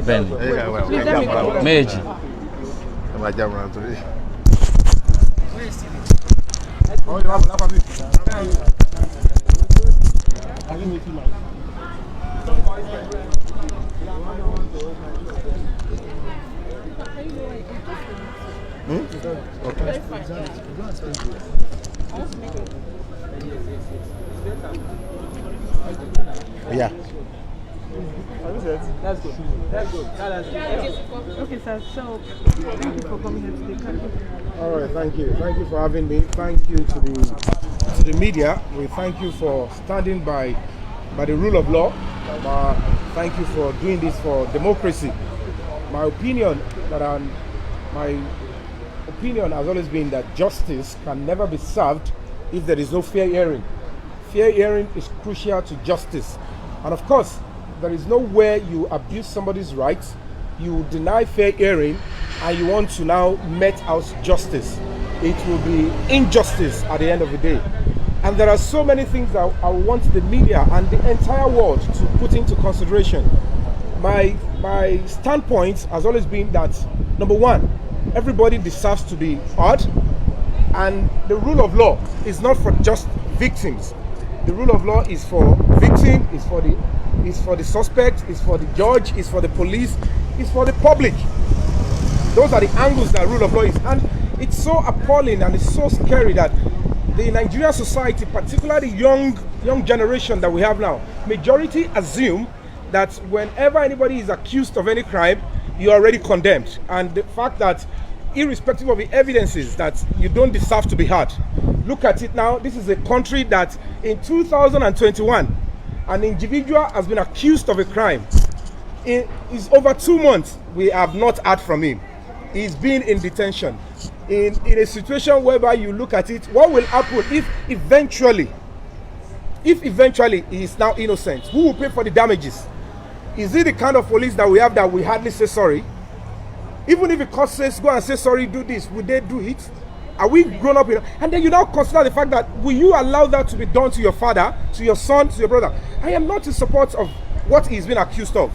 Ben, Meiji. Yeah. That's good. That's good. Okay, sir. So, thank you for coming here today. All right, thank you. Thank you for having me. Thank you to the media. We thank you for standing by the rule of law. Thank you for doing this for democracy. My opinion has always been that justice can never be served if there is no fair hearing. Fair hearing is crucial to justice. And of course, there is nowhere you abuse somebody's rights, you deny fair hearing, and you want to now met out justice. It will be injustice at the end of the day. And there are so many things that I want the media and the entire world to put into consideration. My standpoint has always been that, number one, everybody deserves to be heard, and the rule of law is not for just victims. The rule of law is for victim, is for the suspect, is for the judge, is for the police, is for the public. Those are the angles that rule of law is. And it's so appalling and it's so scary that the Nigerian society, particularly young generation that we have now, majority assume that whenever anybody is accused of any crime, you are already condemned. And the fact that irrespective of the evidences, that you don't deserve to be heard. Look at it now. This is a country that in 2021, an individual has been accused of a crime. It's over 2 months we have not heard from him. He's been in detention. In a situation whereby you look at it, what will happen if eventually he is now innocent? Who will pay for the damages? Is it the kind of police that we have that we hardly say sorry? Even if the court says go and say sorry, do this, would they do it? Are we grown up enough? And then you now consider the fact that will you allow that to be done to your father, to your son, to your brother? I am not in support of what he's been accused of.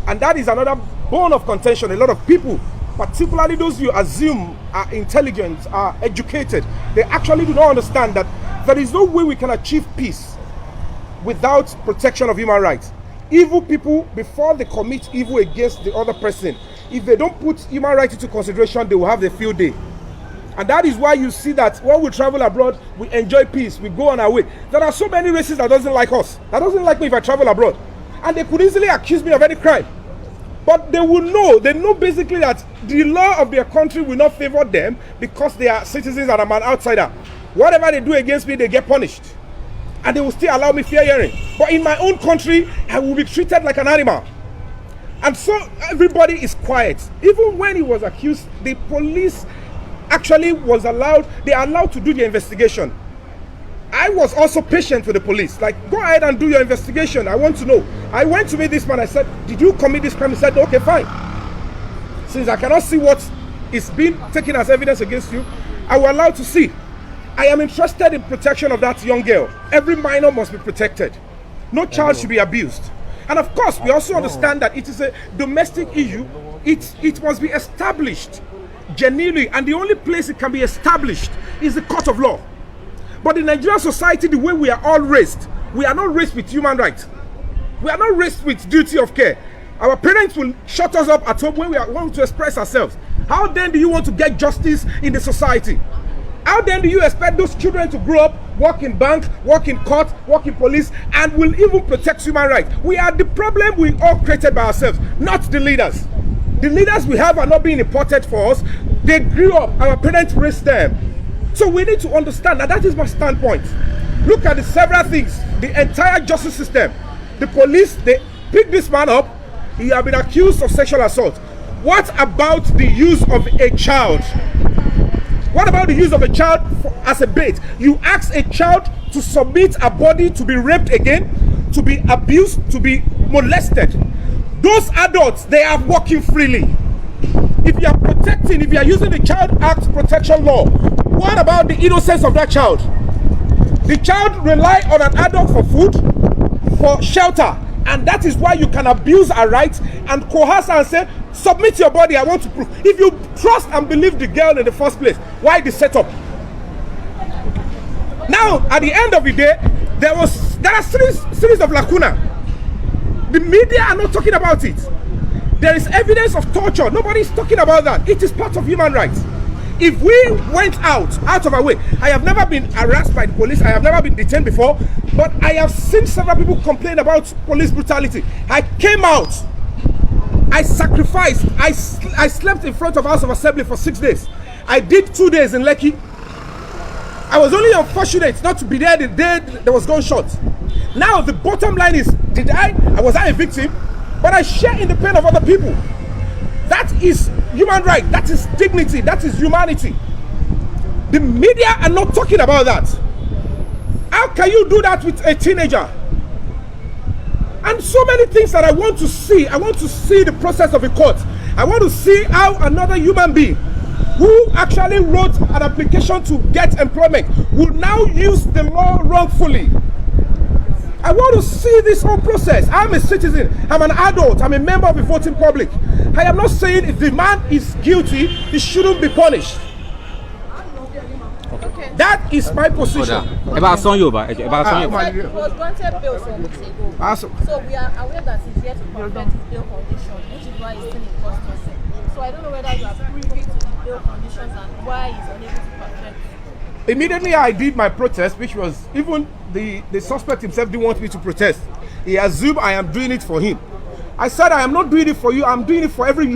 And that is another bone of contention. A lot of people, particularly those you assume are intelligent, are educated, they actually do not understand that there is no way we can achieve peace without protection of human rights. Evil people, before they commit evil against the other person, if they don't put human rights into consideration, they will have their field day. And that is why you see that when we travel abroad, we enjoy peace, we go on our way. There are so many races that doesn't like us, that doesn't like me if I travel abroad. And they could easily accuse me of any crime. But they will know, they know basically that the law of their country will not favor them because they are citizens and I'm an outsider. Whatever they do against me, they get punished. And they will still allow me fair hearing. But in my own country, I will be treated like an animal. And so everybody is quiet. Even when he was accused, the police actually was allowed, they are allowed to do the investigation. I was also patient with the police. Like, go ahead and do your investigation. I want to know. I went to meet this man. I said, did you commit this crime? He said, okay, fine. Since I cannot see what is being taken as evidence against you, I will allow to see. I am interested in protection of that young girl. Every minor must be protected. No child should be abused. And of course, we also understand that it is a domestic issue. It must be established genuinely. And the only place it can be established is the court of law. But in Nigerian society, the way we are all raised, we are not raised with human rights. We are not raised with duty of care. Our parents will shut us up at home when we want to express ourselves. How then do you want to get justice in the society? How then do you expect those children to grow up, work in bank, work in court, work in police, and will even protect human rights? We are the problem we all created by ourselves, not the leaders. The leaders we have are not being imported for us. They grew up, our parents raised them. So we need to understand that is my standpoint. Look at the several things, the entire justice system. The police, they pick this man up, he has been accused of sexual assault. What about the use of a child? What about the use of a child as a bait? You ask a child to submit a body to be raped again, to be abused, to be molested. Those adults, they are walking freely. If you are protecting, if you are using the Child Act protection law, what about the innocence of that child? The child relies on an adult for food, for shelter, and that is why you can abuse her rights and coerce her and say, submit your body, I want to prove. If you trust and believe the girl in the first place, why the setup? Now, at the end of the day, there are series of lacuna. The media are not talking about it. There is evidence of torture. Nobody is talking about that. It is part of human rights. If we went out of our way, I have never been harassed by the police. I have never been detained before, but I have seen several people complain about police brutality. I came out. I sacrificed. I slept in front of House of Assembly for 6 days. I did 2 days in Lekki. I was only unfortunate not to be there the day there was gunshot. Now the bottom line is, was I a victim? But I share in the pain of other people. That is human right. That is dignity. That is humanity. The media are not talking about that. How can you do that with a teenager? And so many things that I want to see. I want to see the process of a court. I want to see how another human being who actually wrote an application to get employment will now use the law wrongfully. I want to see this whole process. I'm a citizen. I'm an adult. I'm a member of the voting public. I am not saying if the man is guilty, he shouldn't be punished. Okay. That is my position. About Sonyoba. He was granted bail some weeks ago. So we are aware that he's yet to perfect his bail conditions, which is why he's still in custody. So I don't know whether you are privy to the bail conditions and why he's unable to perfect. Immediately I did my protest, which was even the suspect himself didn't want me to protest. He assumed I am doing it for him. I said I am not doing it for you, I'm doing it for every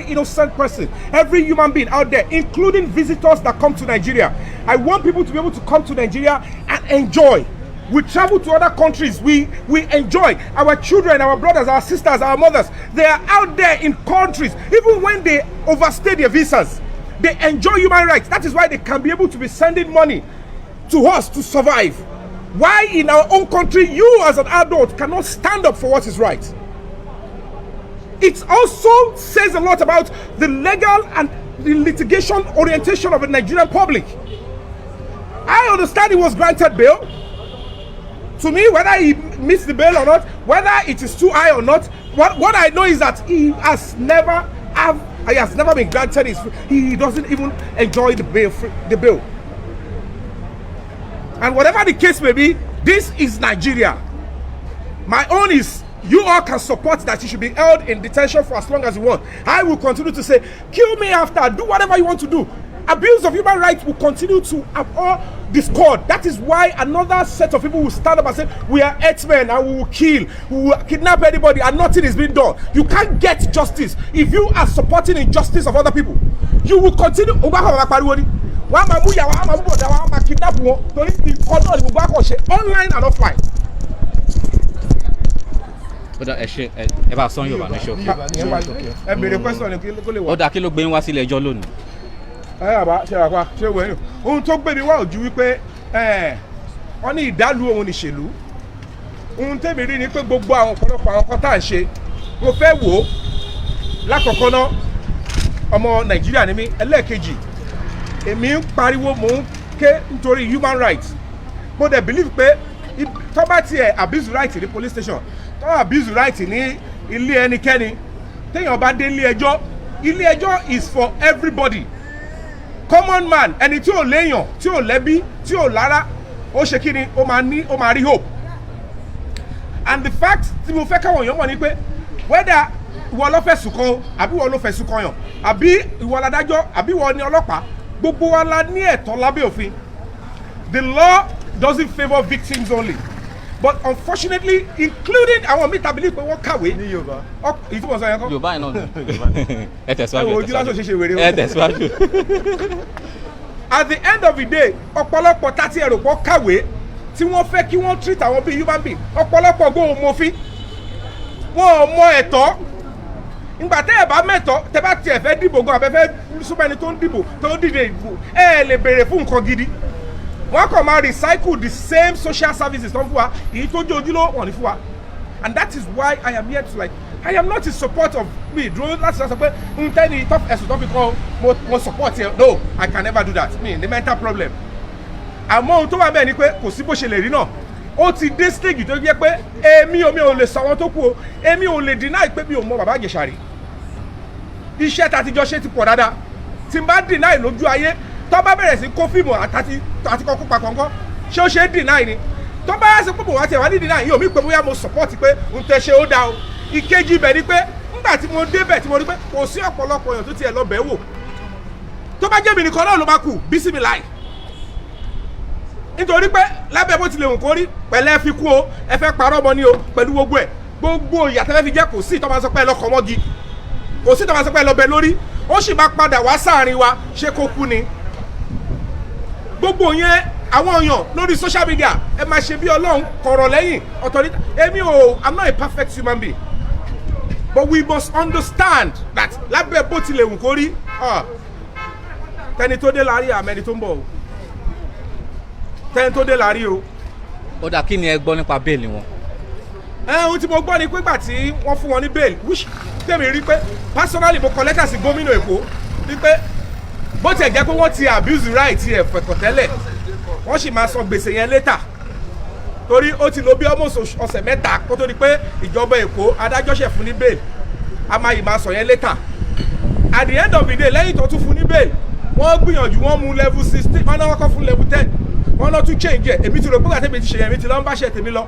innocent person, every human being out there, including visitors that come to Nigeria. I want people to be able to come to Nigeria and enjoy. We travel to other countries, we enjoy. Our children, our brothers, our sisters, our mothers, they are out there in countries, even when they overstay their visas. They enjoy human rights. That is why they can be able to be sending money to us to survive. Why in our own country, you as an adult cannot stand up for what is right? It also says a lot about the legal and the litigation orientation of the Nigerian public. I understand he was granted bail. To me, whether he missed the bail or not, whether it is too high or not, what I know is that he has never been granted he doesn't even enjoy the bail. And whatever the case may be, this is Nigeria. My own is, you all can support that he should be held in detention for as long as you want. I will continue to say, kill me after, do whatever you want to do. Abuse of human rights will continue to abhor discord. That is why another set of people will stand up and say, we are X-Men and we will kill, we will kidnap anybody and nothing is being done. You can't get justice if you are supporting injustice of other people. You will continue. Online and offline. About Sonyoba ní ṣókí. Ó dá kí ló gbé yín wá sílé ẹjọ́ lónìí. Ohun tó gbé mi wá ojú wípé wọ́n ní ìdálù òun níṣèlú. Ohun tẹ́mi rí ni pé gbogbo àwọn ọ̀pọ̀lọpọ̀ àwọn kan tá à ń ṣe mo fẹ́ wò ó lákọ̀ọ́kọ́ náà ọmọ Nàìjíríà ni mí. Ẹlẹ́ẹ̀kejì èmi ń pariwo mò ń ké nítorí human rights. Mo dẹ̀ believe pé tó bá tiẹ̀ abuse right ní police station, tó abuse right ní ilé ẹnikẹ́ni, téèyàn bá dé ilé ẹjọ́ is for everybody. Common man, ẹni tí ò léèyàn, tí ò lẹ́bí, tí ò lára, ó ṣe kí ni, ó máa rí hope. And the fact tí mo fẹ́ káwọn èèyàn mọ̀ ni pé whether ìwọ ló fẹ̀sùn kàn àbí ìwọ ló fẹ̀sùn kàn yàn àbí ìwọ ládájọ́ àbí ìwọ ni ọlọ́pàá, gbogbo wa la ní ẹ̀tọ́ lábẹ́ òfin. The law doesn't favour victims only. But unfortunately, including àwọn mìíràn believe pé wọ́n kàwé. Ní Yorùbá. Èyí tí mo sọ yẹn kọ́. Yorùbá yẹn náà. Ẹ tẹ̀síwájú. Ojú lásán ṣe ṣe wèrè o. Ẹ tẹ̀síwájú. At the end of the day, ọ̀pọ̀lọpọ̀ tàti ẹ̀rọ pọ̀ kàwé tí wọ́n fẹ́ kí wọ́n treat àwọn bíi human being. Ọ̀pọ̀lọpọ̀ gbọ́ òmòfin. Wọ́n ò mọ ẹ̀tọ́. Ìgbà tẹ́ ẹ̀ bá mẹ́tọ́, tẹ́ bá tiẹ̀ fẹ́ dìbò gan abẹ́fẹ́ súnmọ́ ẹni tó ń dìbò tó ń dìde ìbò, ẹ lè béèrè fún nǹkan gidi. Wọ́n kàn máa recycle the same social services tó ń fún wa, èyí tó jẹ́ ojúlówó wọ̀n ní fún wa. And that is why I am here to I am not in support of me. That's just a until top as to become more support here. No, I can never do that. Me, the mental problem. Àmọ́ ohun tó wà bẹ́ẹ̀ ni pé kò sí bó ṣe lè rí náà. Ó ti dé stage tó jẹ́ pé èmi ò lè sọ àwọn tó kù o. Èmi ò lè deny pé mi ò mọ bàbá Ìjẹ̀ṣà rí. Iṣẹ́ tá ti jọ ṣe ti pọ̀ dáadáa. Tí n bá deny lójú ayé, tó bá bẹ̀rẹ̀ sí kó fíìmù àti kọ́kọ́ pa kọ̀ọ̀kan, ṣé ó ṣe deny ni? Tó bá yá sí pé wá tiẹ̀ wá ní deny yìí, omi pé bóyá mo support pé n tẹ ṣe ó dá o. Ìkejì ibẹ̀ ni pé nígbà tí mo débẹ̀ tí mo rí pé kò sí ọ̀pọ̀lọpọ̀ èèyàn tó tiẹ̀ lọ bẹ̀ wò. Tó bá jẹ́ mi nìkan náà ló máa kù bí sí mi láì. Nítorí pé lábẹ́ bó tilẹ̀ hùn kó rí pẹ̀lẹ́ fi kú o, ẹ fẹ́ parọ́ mọ́ ni o pẹ̀lú gbogbo ẹ̀. Gbogbo ìyàtọ̀ fi jẹ́ kò sí ìtọ́ máa sọ pé ẹ lọ kọ́ mọ́gi. Kò sí ìtọ́ máa sọ pé ẹ lọ bẹ lórí. Ó sì máa padà wá sáàrin wa ṣé kó kú ni. Gbogbo yẹn àwọn èèyàn lórí social media ẹ máa ṣe bí Ọlọ́run kọ̀rọ̀ lẹ́yìn ọ̀tọ̀ níta. I'm not a perfect human being. But we must understand that lábẹ́ bó tilẹ̀ hùn kó rí tẹni tó dé láàrí àmẹ́ni tó ń bọ̀ o. Tẹni tó dé láàrí o. Ó dà kí ni ẹ gbọ́ nípa bẹ́ẹ̀lì wọn? Ohun tí mo gbọ́ ni pé ìgbà tí wọ́n fún wọn ní bẹ́ẹ̀lì which tèmi rí pé personally mo kọ lẹ́tà sí gómìnà Èkó wípé bó tiẹ̀ jẹ́ pé wọ́n ti abuse right ẹ̀ fẹ̀kọ̀ tẹ́lẹ̀ wọ́n sì máa san gbèsè yẹn later torí ó ti lò bí almost ọ̀sẹ̀ mẹ́ta kó tó di pé ìjọba Èkó adájọ́ ṣẹ̀ fún ní bail a máa yìí máa sọ yẹn later at the end of the day lẹ́yìn tó tún fún ní bail wọ́n gbìyànjú wọ́n mú level 16 wọ́n náà kọ́ fún level 10 wọ́n náà tún change ẹ̀ èmi ti rò pé àtẹ̀mí ti ṣe yẹn mi ti lọ́ ń bá ṣe tèmi lọ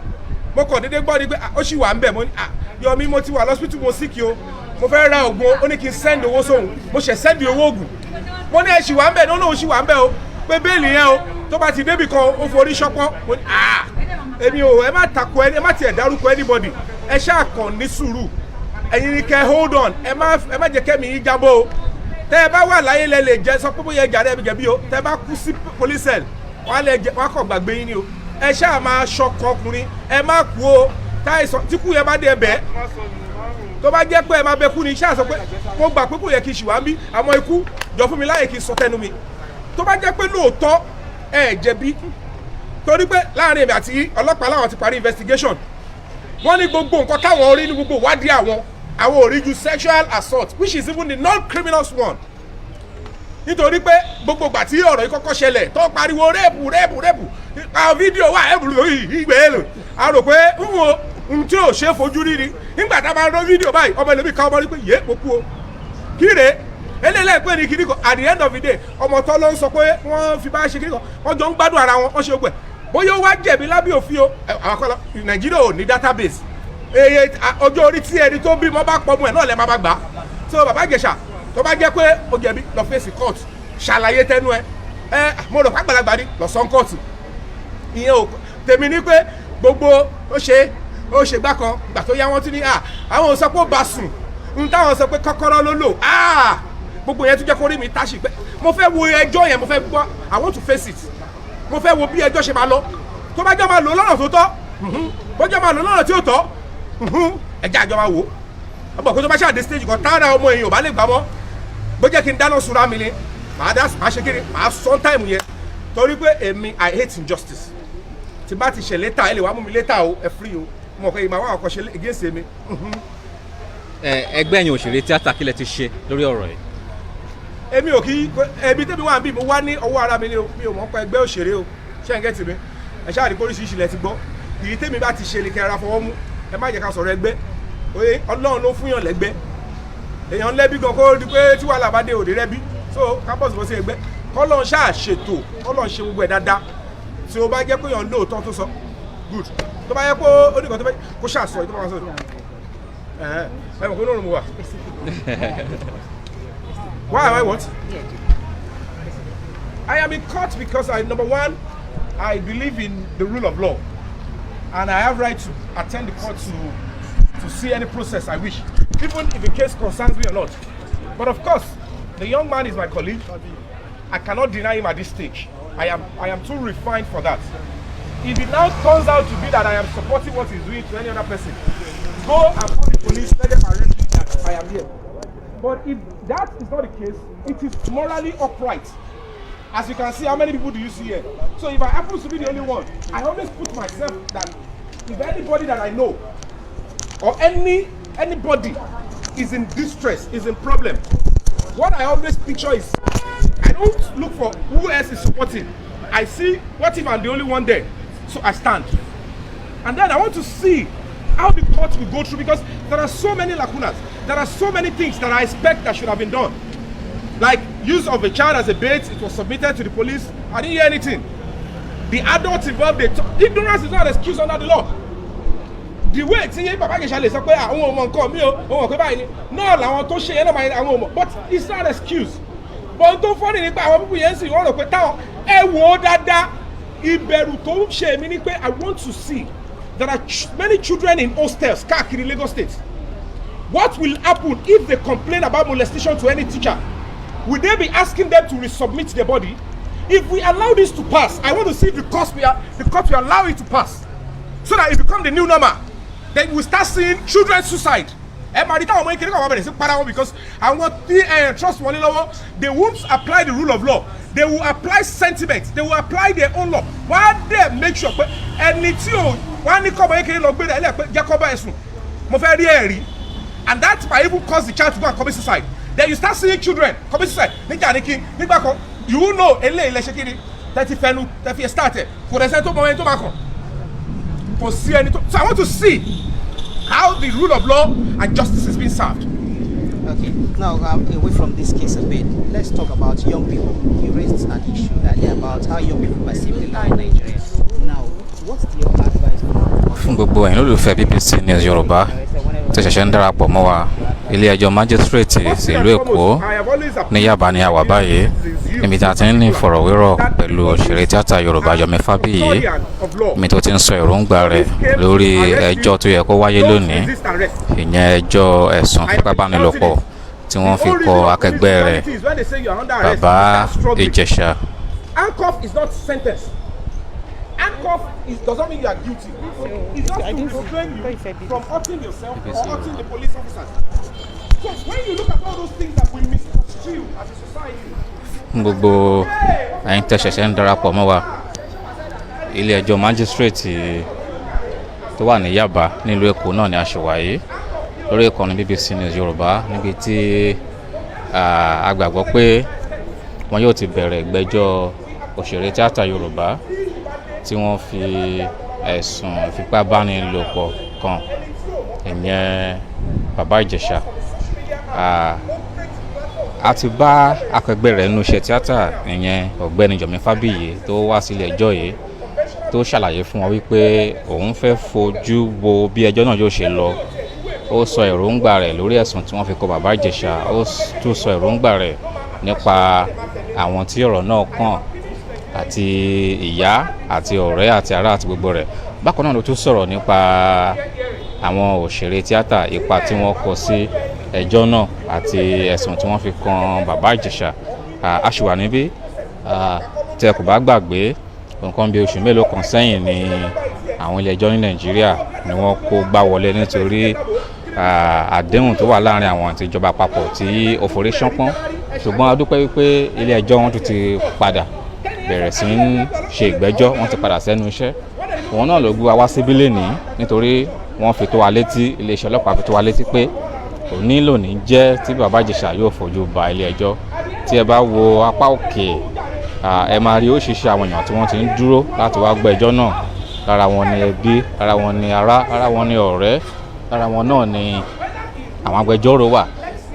mo kàn déédéé gbọ́ ni pé ó sì wà ń bẹ̀ mo ní Yọ̀mí mo ti wà lọ́sítù mo sick o mo fẹ́ ra oògùn ó ní kí n send owó sóhun mo ṣẹ̀ send owó oògùn mo ní ẹ ṣì wà ń bẹ̀ ní olóhùn ṣì wà ń bẹ̀ o pé bẹ́ẹ̀lì yẹn o tó bá ti débì kan ó forí ṣọpọ́n mo ní èmi ò ẹ má takò ẹ má tiẹ̀ dárúkọ anybody ẹ ṣáà kàn ní sùúrù ẹ̀yin ni kẹ́ hold on ẹ má jẹ́ kẹ́mi yín jábọ́ o tẹ́ ẹ bá wà láyé lẹ lè jẹ sọ pé bóyá ẹjà rẹ jẹ̀bi o tẹ́ ẹ bá kú sí police cell wọ́n á kàn gbàgbé yín ni o ẹ ṣáà máa ṣọkọ ọkùnrin ẹ má kú o táìsàn tí kú yẹn bá dé ẹbẹ tó bá jẹ́ pé ẹ máa bẹ kú ni ṣáà sọ pé mo gbà pé kò yẹ kí n ṣì wá ń bí àmọ́ ikú jọ fún mi láyè kí n sọ tẹnu mi tó bá jẹ́ pé lóòótọ́ ẹ jẹ̀bi torí pé láàrin èmi àti ọlọ́pàá láwọn ti parí investigation wọ́n ní gbogbo nǹkan táwọn rí ní gbogbo ìwádìí àwọn ò rí ju sexual assault which is even the non-criminal one nítorí pé gbogbo ìgbà tí ọ̀rọ̀ yìí kọ́kọ́ ṣẹlẹ̀ tó pariwo rẹ́ẹ̀pù àwọn fídíò wà ẹ̀bùrù lórí ìgbẹ́ èlò a rò pé ohun tí ò ṣe é fojú rí ni nígbà tá a bá rán fídíò báyìí ọmọ ẹlòmíì ká ọmọ rí pé yé mo kú o kíre eléyìí pé ní kíní kan at the end of the day ọmọ tó ló ń sọ pé wọ́n fi bá ṣe kíní kan wọ́n jọ ń gbádùn ara wọn wọ́n ṣe ogbẹ̀ bóyá ó wá jẹ̀bi lábẹ́ òfin o àwọn akọ́lọ́ Nàìjíríà ò ní database eye ọjọ́ orí tí ẹni tó bímọ bá pọ̀ mọ́ ẹ̀ náà lẹ́ máa bá gbà á so bàbá Ìjẹ̀ṣà tó bá jẹ́ pé ó jẹ̀bi lọ fèsì court ṣàlàyé tẹnu ẹ mo rò pàgbàlagbà ní lọ sọ́n kóòtù ìyẹn ò tèmi ní pé gbogbo ó ṣe gbá kan gbà tó yá wọn tún ní àwọn ò sọ pé ó bá sùn n táwọn sọ pé kọ́kọ́rọ́ ló lò gbogbo yẹn tún jẹ́ kó rí mi táṣì pé mo fẹ́ wo ẹjọ́ yẹn mo fẹ́ gbọ́ I want to face it mo fẹ́ wo bí ẹjọ́ ṣe máa lọ tó bá jẹ́ máa lò lọ́nà tó tọ́ bó jẹ́ máa lò lọ́nà tí ò tọ́ ẹjẹ́ àjọ máa wò ó ọgbọ̀n kó tó bá ṣàdé stage kan tára ọmọ èèyàn ò bá lè gbà mọ́ bó jẹ́ kí n dáná sunra mi ni màá ṣe kiri màá sọ táìmù yẹn torí pé èmi I hate injustice tí bá ti ṣe létà ẹ lè wá mú mi létà o ẹ free o mo kọ́ ìmọ̀ àwọn àkọ́ṣe against mi. ẹgbẹ́ ẹ̀yin òṣèré tíátà kílẹ̀ ti ṣe lórí ọ̀rọ̀ yìí. èmi ò kí ẹbí tẹ́mi wà ń bí mo wá ní ọwọ́ ara mi ni mi ò mọ̀ pa ẹgbẹ́ òṣèré o ṣé ń gẹ́ tì mí ẹ ṣáà rí oríṣiríṣi lẹ ti gbọ́ èyí tẹ́mi bá ti ṣe lè kẹ́ra fọwọ́ mú ẹ má jẹ́ ká sọ̀rọ̀ ẹgbẹ́ Ọlọ́run ló fún yàn lẹ́gbẹ́ èèyàn lẹ́bí gan kó rí pé tí wàhálà bá dé òde rẹ́bí so campus bó ṣe ẹgbẹ́ kọ́lọ́n ṣáà ṣètò kọ́lọ́n ṣe gbogbo ẹ̀ dáadáa tí o bá jẹ́ pé yàn lóòótọ́ tó sọ good tó bá yẹ pé ó ní kan tó fẹ́ kó ṣàṣọ ìtọ́ máa sọ ẹ mọ̀ pé lóòrùn mu wà. Why am I what? I am in court because number one, I believe in the rule of law and I have right to attend the court to see any process I wish, even if the case concerns me or not. But of course, the young man is my colleague. I cannot deny him at this stage. I am too refined for that. If it now turns out to be that I am supporting what he's doing to any other person, go and call the police, let them arrest me that I am here. But if that is not the case, it is morally upright. As you can see, how many people do you see here? So if I happen to be the only one, I always put myself that if anybody that I know or any anybody is in distress, is in problem, what I always picture is, I don't look for who else is supporting. I see, what if I'm the only one there? So I stand. And then I want to see how the court will go through, because there are so many lacunas. There are so many things that I expect that should have been done. Like use of a child as a bait, it was submitted to the police. I didn't hear anything. The adults involved, ignorance is not an excuse under the law. The way Papa Ijesah sọ pé àwọn ọmọ nǹkan mi o, àwọn ọmọ pé báyìí ni, náà làwọn tó ṣe yẹn náà máa àwọn ọmọ, but it's not an excuse. But tó fọ́nì nípa àwọn pípọ̀ yẹn sì wọ́n rò pé táwọn ẹ wò ó dáadáa, ìbẹ̀rù tó ń ṣe mí ni pé I want to see there are many children in hostels káàkiri Lagos State. What will happen if they complain about molestation to any teacher? Will they be asking them to resubmit their body? If we allow this to pass, I want to see if the court will allow it to pass, so that it become the new normal. Then we start seeing children suicide. Because I want the trust one law. They won't apply the rule of law. They will apply sentiment. They will apply their own law. Why they make sure and that might even cause the child to go and commit suicide. Then you start seeing children commit suicide. You know, that if you started, so I want to see how the rule of law and justice is being served. Okay, now away from this case a bit, let's talk about young people. You raised an issue earlier about how young people perceive the law in Nigeria. Now, what's your advice? Fún gbogbo ẹ̀yin olùfẹ́ BBC News Yorùbá tó ṣẹ̀ṣẹ̀ ń darapọ̀ mọ́ wa, ilé ẹjọ́ májísírèètì ìlú Èkó ní Yaba ní àwa báyìí, níbi tí a ti ń ní ìfọ̀rọ̀wérọ̀ pẹ̀lú òṣèré tíátà Yorùbá Yomi Fabiyi, mi tó ti ń sọ èròǹgbà rẹ̀ lórí ẹjọ́ tó yẹ kó wáyé lónìí, ìyẹn ẹjọ́ ẹ̀sùn fipábánilòpọ̀ tí wọ́n fi kọ akẹgbẹ́ rẹ̀ bàbá Ijesah. Handcuff is not sentence. Handcuff doesn't mean you are guilty. It's just to restrain you from hurting yourself or hurting the police officers. So when you look at all those things that we misconstrue as a society. Gbogbo ẹ̀yin tẹ́ ṣẹ̀ṣẹ̀ ń darapọ̀ mọ́ wa, ilé ẹjọ́ májísírèètì tó wà ní Yaba nílùú Èkó náà ni a ṣe wáyé lórí ìkànnì BBC News Yorùbá, níbi tí a gbàgbọ́ pé wọn yóò ti bẹ̀rẹ̀ ìgbẹ́jọ́ òṣèré tíátà Yorùbá tí wọ́n fi ẹ̀sùn ìfipábánilòpọ̀ kàn, ìyẹn bàbá Ijesah. A ti bá akẹgbẹ́ rẹ̀ nínú iṣẹ́ tíátà, ìyẹn ọ̀gbẹ́ni Yomi Fabiyi tó wá sílé ẹjọ́ yìí tó ṣàlàyé fún wọn wípé òun fẹ́ fojú wo bí ẹjọ́ náà yóò ṣe lọ. Ó sọ èròǹgbà rẹ̀ lórí ẹ̀sùn tí wọ́n fi kọ bàbá Ijesah. Ó tún sọ èròǹgbà rẹ̀ nípa àwọn tí ọ̀rọ̀ náà kàn, àti ìyá àti ọ̀rẹ́ àti ará àti gbogbo rẹ̀. Bákan náà ló tún sọ̀rọ̀ nípa àwọn òṣèré tíátà, ipa tí wọ́n kó sí ẹjọ́ náà àti ẹ̀sùn tí wọ́n fi kan bàbá Ijesah. A ṣì wà níbí, tẹ́ kò bá gbàgbé, nǹkan bí oṣù mélòó kan sẹ́yìn ni àwọn ilé ẹjọ́ ní Nàìjíríà ni wọ́n kó gbá wọlé nítorí àdéhùn tó wà láàrin àwọn àti ìjọba àpapọ̀ tí ó forí ṣánpọ́n. Ṣùgbọ́n a dúpẹ́ wípé ilé ẹjọ́ wọn tún ti padà bẹ̀rẹ̀ sí ń ṣe ìgbẹ́jọ́, wọ́n ti padà sẹ́nu iṣẹ́. Òun náà ló gbé wa wá síbí lénìí nítorí wọ́n fi tó wa létí, iléeṣẹ́ ọlọ́pàá fi tó wa létí pé òní lónìí jẹ́ tí bàbá Ijesah yóò fojú ba ilé ẹjọ́. Tí ẹ bá wo apá òkè, ẹ máa rí oríṣiríṣi àwọn èèyàn tí wọ́n ti ń dúró láti wá gbọ́ ẹjọ́ náà. Lára wọn ni ẹbí, lára wọn ni ará, lára wọn ni ọ̀rẹ́, lára wọn náà ni àwọn agbẹjọ́rò wà.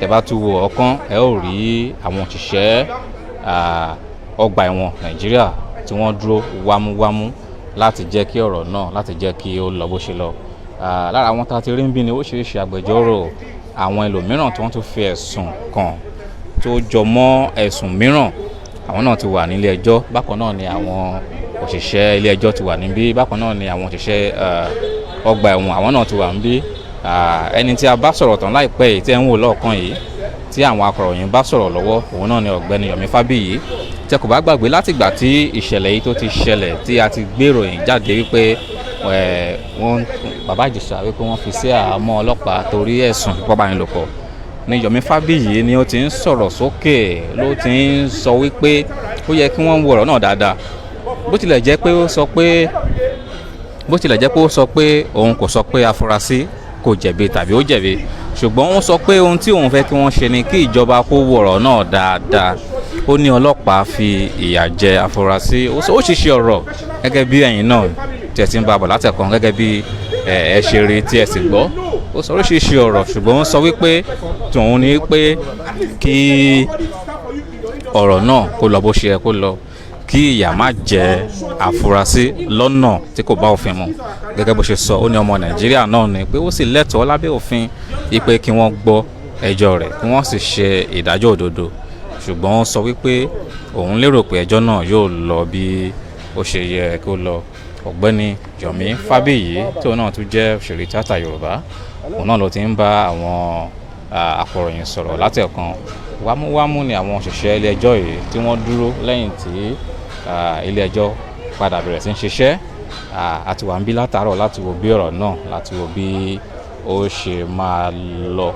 Tẹ́ bá tún wo ọ̀kan, ẹ ó rí àwọn òṣìṣẹ́ ọgbà ẹ̀wọ̀n Nàìjíríà tí wọ́n dúró wámúwámú láti jẹ́ kí ọ̀rọ̀ náà, láti jẹ́ kí ó lọ bó ṣe lọ. Lára àwọn tá a ti rí ń bí ni oríṣiríṣi agbẹjọ́rò, àwọn ẹlòmíràn tí wọ́n tún fi ẹ̀sùn kàn tó jọ mọ́ ẹ̀sùn mìíràn, àwọn náà ti wà nílé ẹjọ́. Bákan náà ni àwọn òṣìṣẹ́ ilé ẹjọ́ ti wà níbí. Bákan náà ni àwọn òṣìṣẹ́ ọgbà ẹ̀wọ̀n, àwọn náà ti wà níbí. Ẹni tí a bá sọ̀rọ̀ tán láìpẹ́ yìí tí ẹ ń wò lọ́ọ̀kan yìí, tí àwọn akọ̀ròyìn bá sọ̀rọ̀ lọ́wọ́, òun náà ni ọ̀gbẹ́ni Yomi Fabiyi. Tí ẹ kò bá gbàgbé, láti ìgbà tí ìṣẹ̀lẹ̀ yìí tó ti ṣẹlẹ̀, tí a ti gbé ìròyìn jáde wípé bàbá Ijesah wípé wọ́n fi sí àhámọ́ ọlọ́pàá torí ẹ̀sùn ìfipábánilòpọ̀, ni Yomi Fabiyi ni ó ti ń sọ̀rọ̀ sókè, ló ti ń sọ wípé ó yẹ kí wọ́n wo ọ̀rọ̀ náà dáadáa. Bó tilẹ̀ jẹ́ pé ó sọ pé òun kò sọ pé afurasí kò jẹ̀bi tàbí ó jẹ̀bi, ṣùgbọ́n wọ́n sọ pé ohun tí òun fẹ́ kí wọ́n ṣe ni kí ìjọba kó wo ọ̀rọ̀ náà dáadáa. Ó ní ọlọ́pàá fi ìyà jẹ afurasí. Ó ṣiṣẹ́ ọ̀rọ̀ gẹ́gẹ́ bí ẹ̀yin náà tí ẹ ti ń bá bọ̀ látẹ̀kàn, gẹ́gẹ́ bí ẹ ṣe rí tí ẹ sì gbọ́. Ó sọ oríṣiríṣi ọ̀rọ̀, ṣùgbọ́n ó sọ wípé tòun ní pé kí ọ̀rọ̀ náà kó lọ bó ṣe yẹ kó lọ, kí ìyà má jẹ afurasí lọ́nà tí kò bá òfin mu. Gẹ́gẹ́ bó ṣe sọ, ó ní ọmọ Nàìjíríà náà ni pé ó sì lẹ́tọ̀ọ́ lábẹ́ òfin wípé kí wọ́n gbọ́ ẹjọ́ rẹ̀, kí wọ́n sì ṣe ìdájọ́ òdodo. Ṣùgbọ́n ó sọ wípé òun lérò pé ẹjọ́ náà yóò lọ bí ó ṣe yẹ kó lọ. Ọ̀gbẹ́ni Yomi Fabiyi, tí òun náà tún jẹ́ òṣèré tíátà Yorùbá, òun náà ló ti ń bá àwọn akọ̀ròyìn sọ̀rọ̀ látẹ̀kan. Wámúwámú ni àwọn òṣìṣẹ́ ilé ẹjọ́ yìí tí wọ́n dúró lẹ́yìn tí ilé ẹjọ́ padà bẹ̀rẹ̀ sí ń ṣiṣẹ́. Àti wà ń bí látàárọ̀ láti wo bí ọ̀rọ̀ náà, láti wo bí ó ṣe máa lọ.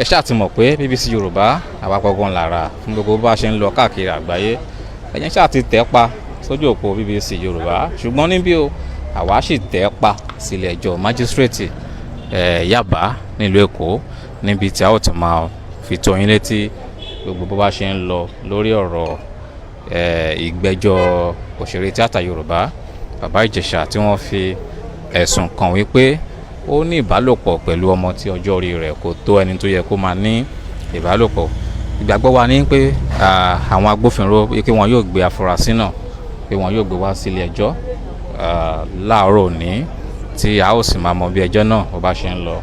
Ẹ ṣáà ti mọ̀ pé BBC Yorùbá àwa gbọ̀ngàn lára fún gbogbo bá ṣe ń lọ káàkiri àgbáyé. Ẹ̀yin ṣáà ti tẹ̀ pa sójú òpó BBC Yorùbá, ṣùgbọ́n níbí o àwa sì tẹ̀ pa sílé ẹjọ́ májísírèètì Yaba nílùú Èkó, níbi tí a ó ti máa fi tó yín létí gbogbo bó bá ṣe ń lọ lórí ọ̀rọ̀ ìgbẹ́jọ́ òṣèré tíátà Yorùbá bàbá Ijesah, tí wọ́n fi ẹ̀sùn kàn wípé ó ní ìbálòpọ̀ pẹ̀lú ọmọ tí ọjọ́ orí rẹ̀ kò tó ẹni tó yẹ kó máa ní ìbálòpọ̀. Ìgbàgbọ́ wa ní pé àwọn agbófinró pé wọn yóò gbé afurasí náà, pé wọn yóò gbé wá sílé ẹjọ́ láàárọ̀ òní, tí a ó sì máa mọ bí ẹjọ́ náà bó bá ṣe ń lọ.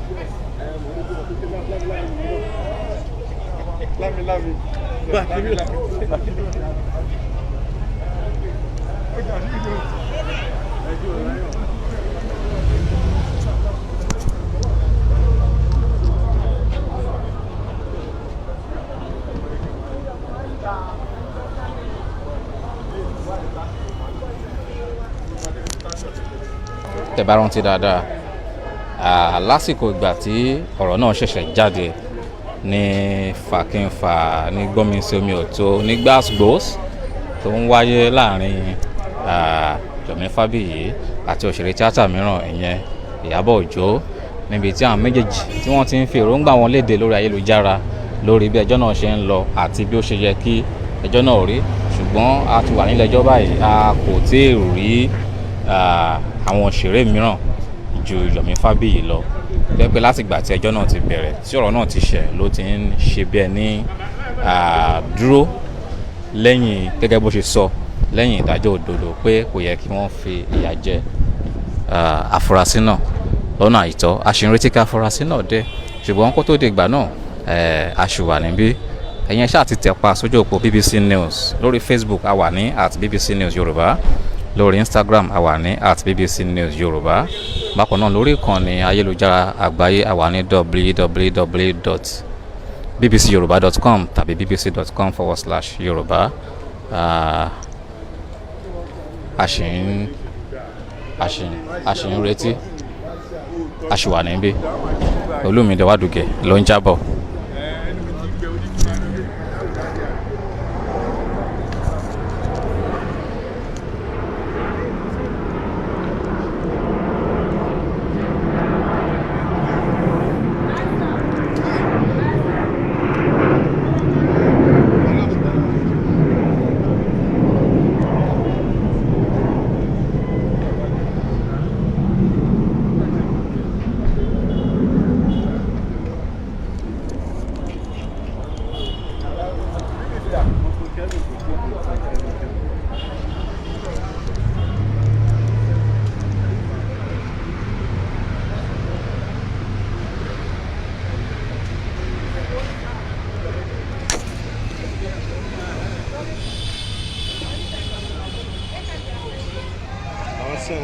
Tẹ́ bá rántí dáadáa, lásìkò ìgbà tí ọ̀rọ̀ náà ṣẹ̀ṣẹ̀ jáde ní fàkínfà, ní gbọ́nmisí omi ọ̀tọ̀, ní gbàsgbòs tó ń wáyé láàrin Yomi Fabiyi àti òṣèré tíátà mìíràn, ìyẹn Ìyábọ̀ Òjó, níbi tí àwọn méjèèjì tí wọ́n ti ń fi èròǹgbà wọn léde lórí ayélujára lórí bí ẹjọ́ náà ṣe ń lọ àti bí ó ṣe yẹ kí ẹjọ́ náà rí. Ṣùgbọ́n a ti wà nílẹ̀ ẹjọ́ báyìí, a kò tí ì rí àwọn òṣèré mìíràn ju Yomi Fabiyi lọ. Pé láti ìgbà tí ẹjọ́ náà ti bẹ̀rẹ̀, tí ọ̀rọ̀ náà ti ṣẹ̀, ló ti ń ṣe bí ẹni dúró lẹ́yìn, gẹ́gẹ́ bó ṣe sọ, lẹ́yìn ìdájọ́ òdodo pé kò yẹ kí wọ́n fi ìyà jẹ afurasí náà lọ́nà àìtọ́. A ṣì ń retí kí afurasí náà dé, ṣùgbọ́n kó tó di ìgbà náà a ṣì wà níbí. Ẹ̀yin ṣáà ti tẹ̀ pa sójú òpó BBC News lórí Facebook, a wà ní @BBC News Yorùbá, lórí Instagram a wà ní @BBC News Yorùbá. Bákan náà lórí ìkànnì ayélujára àgbáyé a wà ní www.bbcyoruba.com tàbí bbc.com/Yorùbá. A ṣì ń retí, a ṣì wà níbí. Olúmídé Wádùgẹ̀ ló ń jábọ̀. Sì,